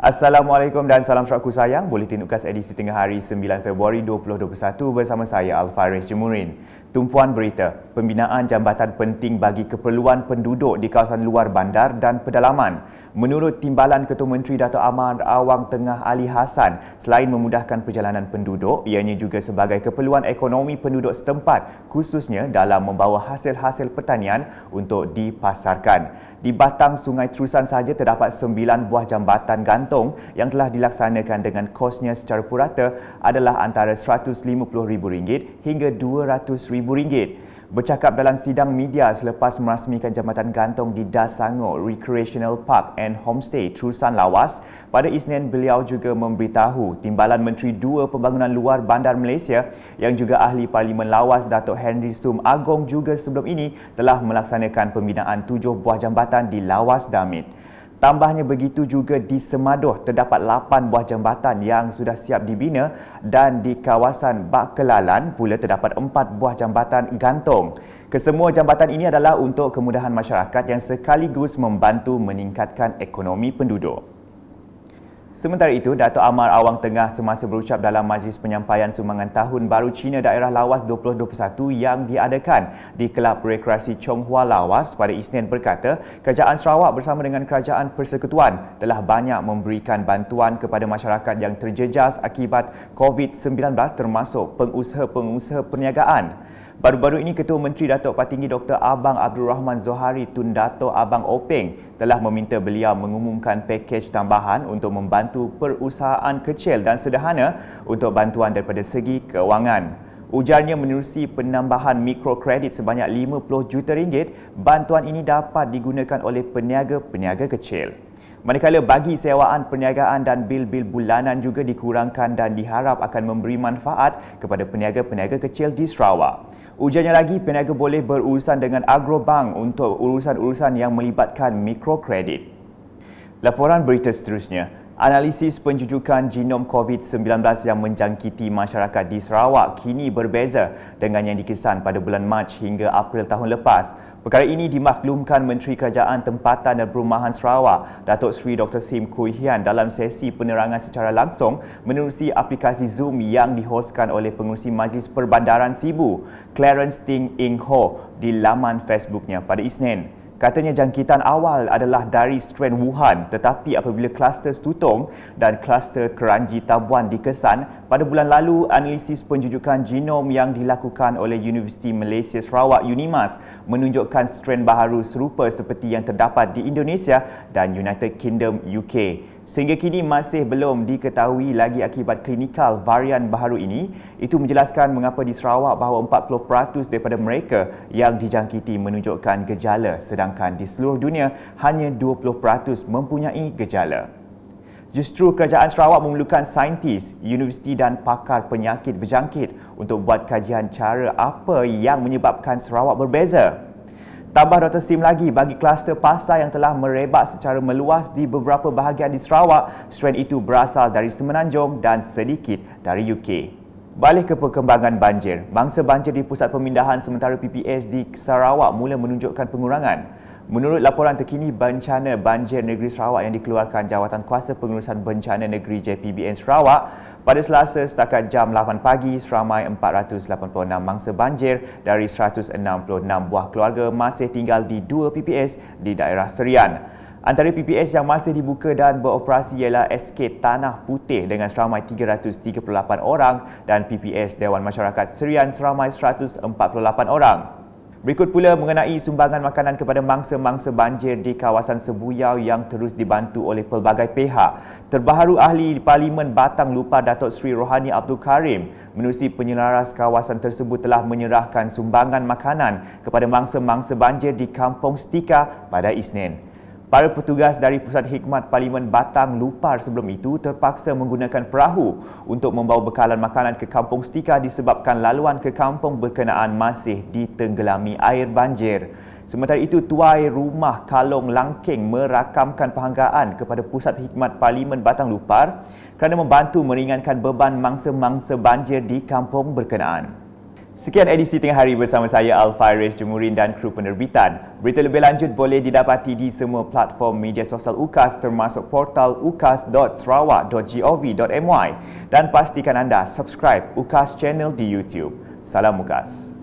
Assalamualaikum dan salam syaraku sayang. Buletin UKAS edisi tengah hari 9 Februari 2021 bersama saya Alfaris Jemurin. Tumpuan berita, pembinaan jambatan penting bagi keperluan penduduk di kawasan luar bandar dan pedalaman. Menurut Timbalan Ketua Menteri Dato' Amar Awang Tengah Ali Hassan, selain memudahkan perjalanan penduduk, ianya juga sebagai keperluan ekonomi penduduk setempat, khususnya dalam membawa hasil-hasil pertanian untuk dipasarkan. Di batang Sungai Terusan sahaja terdapat 9 buah jambatan gantung yang telah dilaksanakan dengan kosnya secara purata adalah antara RM150,000 hingga RM200,000. Bercakap dalam sidang media selepas merasmikan jambatan gantung di Dasangor Recreational Park and Homestay Terusan Lawas, pada Isnin beliau juga memberitahu Timbalan Menteri Dua Pembangunan Luar Bandar Malaysia yang juga Ahli Parlimen Lawas Datuk Henry Sum Agong juga sebelum ini telah melaksanakan pembinaan 7 buah jambatan di Lawas Damit. Tambahnya begitu juga di Semadoh terdapat 8 buah jambatan yang sudah siap dibina dan di kawasan Bak Kelalan pula terdapat 4 buah jambatan gantung. Kesemua jambatan ini adalah untuk kemudahan masyarakat yang sekaligus membantu meningkatkan ekonomi penduduk. Sementara itu, Dato' Amar Awang Tengah semasa berucap dalam Majlis Penyampaian Sumbangan Tahun Baru Cina Daerah Lawas 2021 yang diadakan di Kelab Rekreasi Chong Hua Lawas pada Isnin berkata, Kerajaan Sarawak bersama dengan Kerajaan Persekutuan telah banyak memberikan bantuan kepada masyarakat yang terjejas akibat COVID-19 termasuk pengusaha-pengusaha perniagaan. Baru-baru ini, Ketua Menteri Datuk Patinggi Dr. Abang Abdul Rahman Zohari Tun Dato' Abang Openg telah meminta beliau mengumumkan pakej tambahan untuk membantu perusahaan kecil dan sederhana untuk bantuan daripada segi kewangan. Ujarnya menerusi penambahan mikrokredit sebanyak RM50 juta, bantuan ini dapat digunakan oleh peniaga-peniaga kecil. Manakala bagi sewaan perniagaan dan bil-bil bulanan juga dikurangkan dan diharap akan memberi manfaat kepada peniaga-peniaga kecil di Sarawak. Ujarnya lagi, peniaga boleh berurusan dengan Agrobank untuk urusan-urusan yang melibatkan mikrokredit. Laporan berita seterusnya. Analisis penjujukan genom COVID-19 yang menjangkiti masyarakat di Sarawak kini berbeza dengan yang dikesan pada bulan Mac hingga April tahun lepas. Perkara ini dimaklumkan Menteri Kerajaan Tempatan dan Perumahan Sarawak, Datuk Seri Dr. Sim Kui Hian dalam sesi penerangan secara langsung menerusi aplikasi Zoom yang dihoskan oleh Pengerusi Majlis Perbandaran Sibu, Clarence Ting Ing Ho di laman Facebooknya pada Isnin. Katanya jangkitan awal adalah dari strain Wuhan, tetapi apabila kluster Stutong dan kluster Keranji Tabuan dikesan, pada bulan lalu analisis penjujukan genom yang dilakukan oleh Universiti Malaysia Sarawak UNIMAS menunjukkan strain baharu serupa seperti yang terdapat di Indonesia dan United Kingdom UK. Sehingga kini masih belum diketahui lagi akibat klinikal varian baharu ini. Itu menjelaskan mengapa di Sarawak bahawa 40% daripada mereka yang dijangkiti menunjukkan gejala sedangkan di seluruh dunia hanya 20% mempunyai gejala. Justru Kerajaan Sarawak memerlukan saintis, universiti dan pakar penyakit berjangkit untuk buat kajian cara apa yang menyebabkan Sarawak berbeza. Tambah Dr. Sim lagi, bagi kluster pasar yang telah merebak secara meluas di beberapa bahagian di Sarawak, strain itu berasal dari Semenanjung dan sedikit dari UK. Balik ke perkembangan banjir. Mangsa banjir di Pusat Pemindahan Sementara PPS di Sarawak mula menunjukkan pengurangan. Menurut laporan terkini Bencana Banjir Negeri Sarawak yang dikeluarkan Jawatan Kuasa Pengurusan Bencana Negeri JPBN Sarawak, pada Selasa setakat jam 8 pagi, seramai 486 mangsa banjir dari 166 buah keluarga masih tinggal di 2 PPS di daerah Serian. Antara PPS yang masih dibuka dan beroperasi ialah SK Tanah Putih dengan seramai 338 orang dan PPS Dewan Masyarakat Serian seramai 148 orang. Berikut pula mengenai sumbangan makanan kepada mangsa-mangsa banjir di kawasan Sebuyau yang terus dibantu oleh pelbagai pihak. Terbaharu Ahli Parlimen Batang Lupar Datuk Seri Rohani Abdul Karim menerusi penyelaras kawasan tersebut telah menyerahkan sumbangan makanan kepada mangsa-mangsa banjir di Kampung Setika pada Isnin. Para petugas dari Pusat Hikmat Parlimen Batang Lupar sebelum itu terpaksa menggunakan perahu untuk membawa bekalan makanan ke Kampung Setika disebabkan laluan ke kampung berkenaan masih ditenggelami air banjir. Sementara itu, Tuai Rumah Kalong Langking merakamkan penghargaan kepada Pusat Hikmat Parlimen Batang Lupar kerana membantu meringankan beban mangsa-mangsa banjir di kampung berkenaan. Sekian edisi Tengah Hari bersama saya Al-Fairiz Jemurin dan kru penerbitan. Berita lebih lanjut boleh didapati di semua platform media sosial UKAS termasuk portal ukas.sarawak.gov.my dan pastikan anda subscribe UKAS channel di YouTube. Salam UKAS.